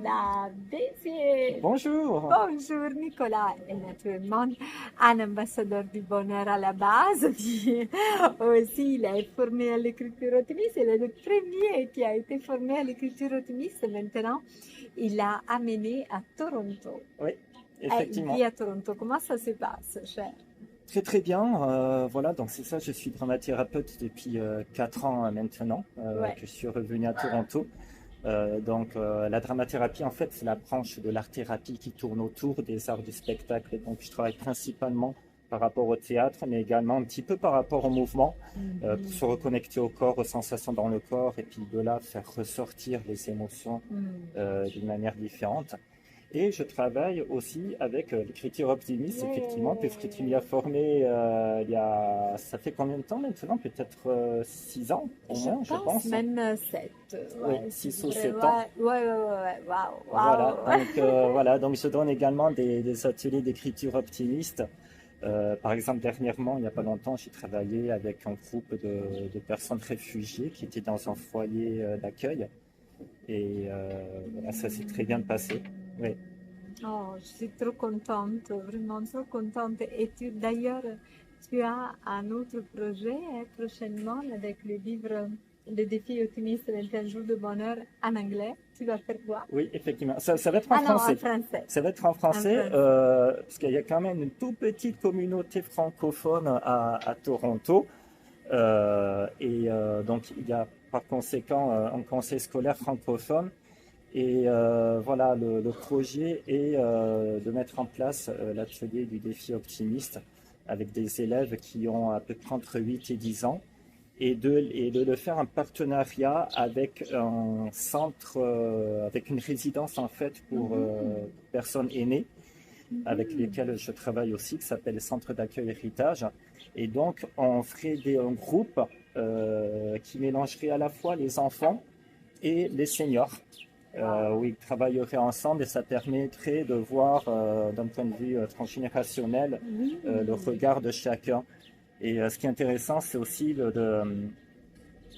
Nicolas Bézier. Bonjour. Bonjour Nicolas est naturellement un ambassadeur du bonheur à la base, puis aussi il est formé à l'écriture optimiste, il est le premier qui a été formé à l'écriture optimiste, maintenant il l'a amené à Toronto. Oui, Il effectivement. vit à Toronto, comment ça se passe, cher? Très très bien. Voilà, donc c'est ça, je suis dramathérapeute depuis 4 ans maintenant Ouais. que je suis revenu à Toronto. La dramathérapie, en fait, c'est la branche de l'art-thérapie qui tourne autour des arts du spectacle. Donc je travaille principalement par rapport au théâtre, mais également un petit peu par rapport au mouvement, pour se reconnecter au corps, aux sensations dans le corps, et puis de là faire ressortir les émotions d'une manière différente. Et je travaille aussi avec l'écriture optimiste, effectivement, puisque tu m'y as formé ça fait combien de temps maintenant? Peut-être 6 ans au moins, je pense. Même 7. Oui, Ouais, 6 ou vrai, 7 ans. ouais, waouh, Voilà, waouh. donc je donne également des ateliers d'écriture optimiste. Par exemple, dernièrement, il n'y a pas longtemps, j'ai travaillé avec un groupe de personnes réfugiées qui étaient dans un foyer d'accueil. Et voilà, ça s'est très bien passé. Oui. Oh, je suis trop contente, vraiment trop contente. Et d'ailleurs, tu as un autre projet prochainement avec le livre Le défi optimiste 21 jours de bonheur en anglais. Tu vas faire quoi? Oui, effectivement. Ça va être en Ah non, en français. français. Ça va être en En français français. parce qu'il y a quand même une toute petite communauté francophone à Toronto. Donc, il y a par conséquent un conseil scolaire francophone. Et voilà, le projet est de mettre en place l'atelier du défi optimiste avec des élèves qui ont à peu près entre 8 et 10 ans et de le faire en partenariat avec un centre, avec une résidence en fait pour personnes aînées avec lesquelles je travaille aussi, qui s'appelle le Centre d'accueil héritage. Et donc, on ferait un groupe qui mélangerait à la fois les enfants et les seniors. Où ils travailleraient ensemble et ça permettrait de voir d'un point de vue transgénérationnel le regard de chacun. Et ce qui est intéressant, c'est aussi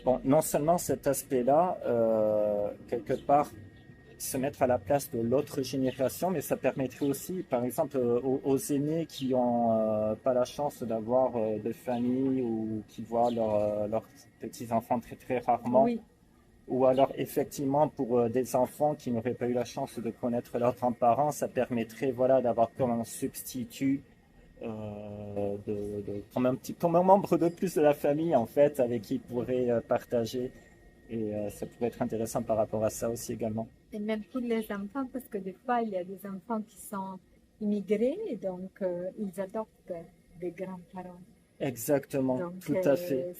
bon, non seulement cet aspect-là, quelque part, se mettre à la place de l'autre génération, mais ça permettrait aussi, par exemple, aux aînés qui n'ont pas la chance d'avoir de famille ou qui voient leurs petits-enfants très très rarement, Oui. ou alors effectivement pour des enfants qui n'auraient pas eu la chance de connaître leurs grands-parents, ça permettrait voilà, d'avoir comme un substitut, comme un membre de plus de la famille en fait, avec qui ils pourraient partager. Et ça pourrait être intéressant par rapport à ça aussi également. Et même pour les enfants, parce que des fois, il y a des enfants qui sont immigrés, et donc ils adoptent des grands-parents. Exactement, Donc, tout à fait,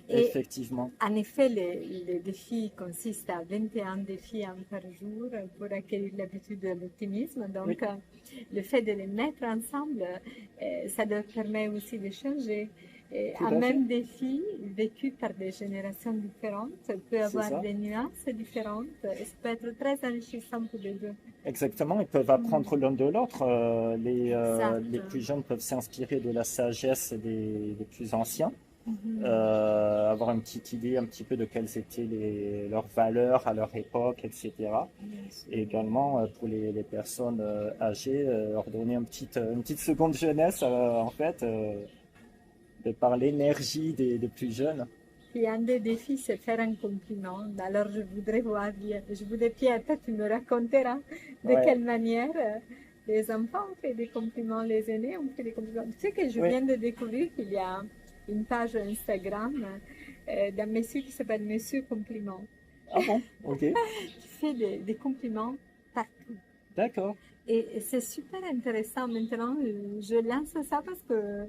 et effectivement. en effet, les défis consistent à 21 défis par jour pour acquérir l'habitude de l'optimisme. Donc, Oui, le fait de les mettre ensemble, ça leur permet aussi de changer. Et tout un à fait, même défi vécu par des générations différentes peut c'est avoir ça. des nuances différentes et ça peut être très enrichissant pour les deux. Exactement, ils peuvent apprendre l'un de l'autre. Les Exact. plus jeunes peuvent s'inspirer de la sagesse des plus anciens, Mhm. avoir une petite idée un petit peu de quelles étaient leurs valeurs à leur époque, etc. Bien sûr. Et également pour les personnes âgées, leur donner une petite seconde jeunesse, en fait, de par l'énergie des plus jeunes. Puis un des défis, c'est faire un compliment. Alors je voudrais Pierre, toi, tu me raconteras de Ouais, quelle manière les enfants ont fait des compliments, les aînés ont fait des compliments. Tu sais que je ouais. viens de découvrir qu'il y a une page Instagram d'un monsieur qui s'appelle Monsieur Compliment, Ah bon, ok, qui fait des compliments partout. d'accord. Et c'est super intéressant maintenant. Je lance ça parce que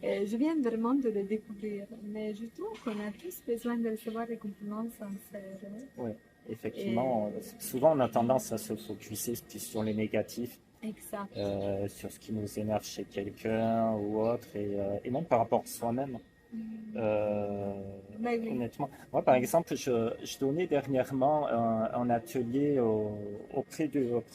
je viens vraiment de le découvrir. Mais je trouve qu'on a tous besoin de recevoir des compliments sincères. Ouais, Et, effectivement, souvent on a tendance à se focuser plus sur les négatifs, exact. sur ce qui nous énerve chez quelqu'un ou autre, et même par rapport à soi-même. Euh, Mais oui. Honnêtement, moi par exemple, je donnais dernièrement un atelier auprès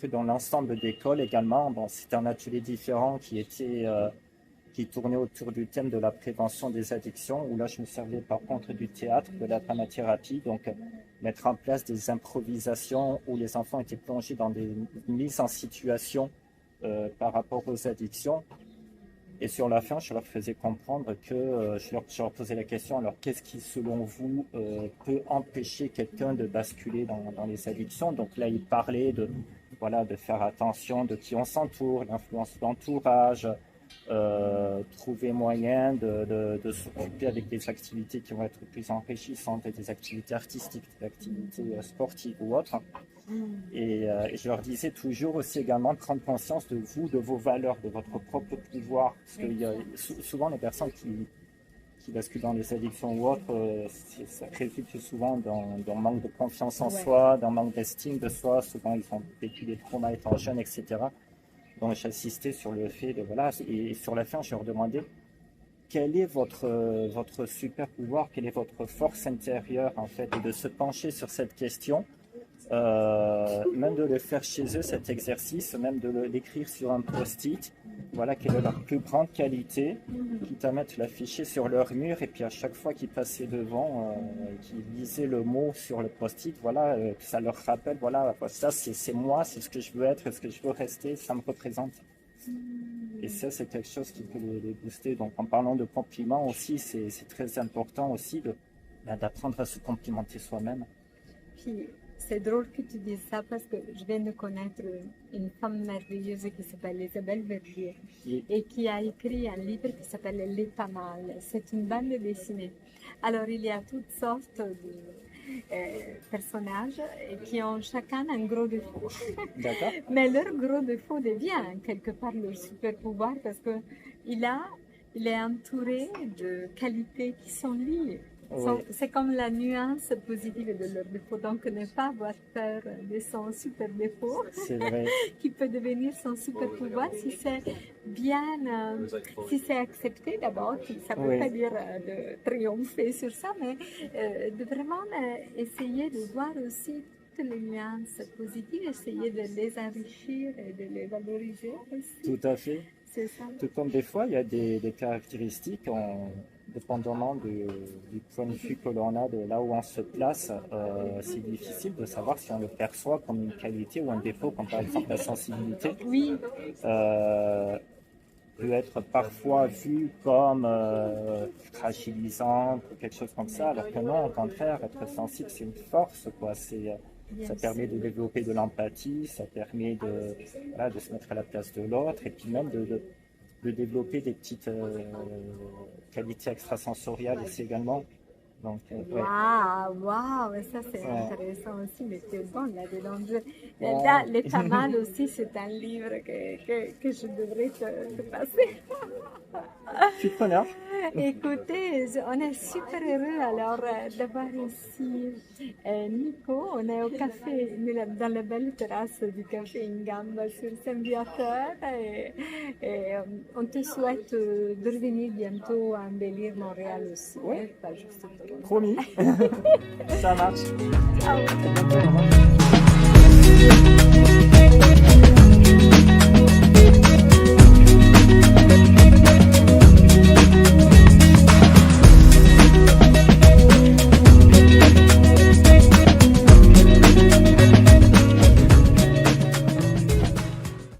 d'un ensemble d'écoles également. Bon, c'était un atelier différent qui tournait autour du thème de la prévention des addictions, où là je me servais par contre du théâtre, de la dramathérapie. Donc mettre en place des improvisations où les enfants étaient plongés dans des mises en situation par rapport aux addictions. Et sur la fin, je leur faisais comprendre que je leur posais la question, alors qu'est-ce qui, selon vous, peut empêcher quelqu'un de basculer dans les addictions? Donc là, ils parlaient de, voilà, de faire attention de qui on s'entoure, l'influence de l'entourage, trouver moyen de s'occuper avec des activités qui vont être plus enrichissantes, des activités artistiques, des activités sportives ou autres. Et je leur disais toujours aussi également de prendre conscience de vous, de vos valeurs, de votre propre pouvoir. Parce qu'il y a souvent les personnes qui basculent dans les addictions ou autres, ça résulte souvent d'un manque de confiance en soi, d'un manque d'estime de soi. Souvent, ils ont vécu des traumas étant jeunes, etc. Donc, j'insistais sur le fait de, voilà, et sur la fin, je leur demandais quel est votre super pouvoir, quelle est votre force intérieure, en fait, et de se pencher sur cette question. Même de le faire chez eux, cet exercice, même de l'écrire sur un post-it, voilà quelle est leur plus grande qualité, quitte à mettre l'afficher sur leur mur, et puis à chaque fois qu'ils passaient devant, qu'ils lisaient le mot sur le post-it, voilà, que ça leur rappelle, voilà, ça c'est moi, c'est ce que je veux être, ce que je veux rester, ça me représente. Et ça, c'est quelque chose qui peut les booster. Donc en parlant de compliments aussi, c'est très important aussi d'apprendre à se complimenter soi-même. Puis, c'est drôle que tu dises ça parce que je viens de connaître une femme merveilleuse qui s'appelle Isabelle Verdier et qui a écrit un livre qui s'appelle Les Pas Mal. C'est une bande dessinée. Alors, il y a toutes sortes de personnages qui ont chacun un gros défaut. D'accord. Mais leur gros défaut devient quelque part leur super pouvoir parce qu'il est entouré de qualités qui sont liées. Oui. C'est comme la nuance positive de leur défaut. Donc, ne pas avoir peur de son super défaut, C'est vrai. qui peut devenir son super pouvoir si c'est bien, si c'est accepté d'abord. Ça ne veut pas dire de triompher sur ça, mais de vraiment essayer de voir aussi toutes les nuances positives, essayer de les enrichir et de les valoriser aussi. Tout à fait. C'est ça. Tout comme des fois, il y a des caractéristiques, dépendamment du point de vue que l'on a, de là où on se place, c'est difficile de savoir si on le perçoit comme une qualité ou un défaut, comme par exemple la sensibilité. Oui. Peut être parfois vu comme fragilisante ou quelque chose comme ça, alors que non, au contraire, être sensible, c'est une force, quoi. Ça permet de développer de l'empathie, ça permet de se mettre à la place de l'autre, et puis même de développer des petites qualités extrasensoriales aussi également. Donc, Waouh, ça c'est intéressant aussi, mais c'est bon là-dedans. Là, Les Pas Mal aussi, c'est un livre que je devrais te passer. Je suis preneur. Écoutez, on est super heureux alors d'avoir ici Nico. On est au café, dans la belle terrasse du café Ingamba sur Saint-Viateur et on te souhaite de revenir bientôt à embellir Montréal aussi. Oui. Pas juste Toronto. Promis. Ça marche. Ciao. À bientôt, au revoir.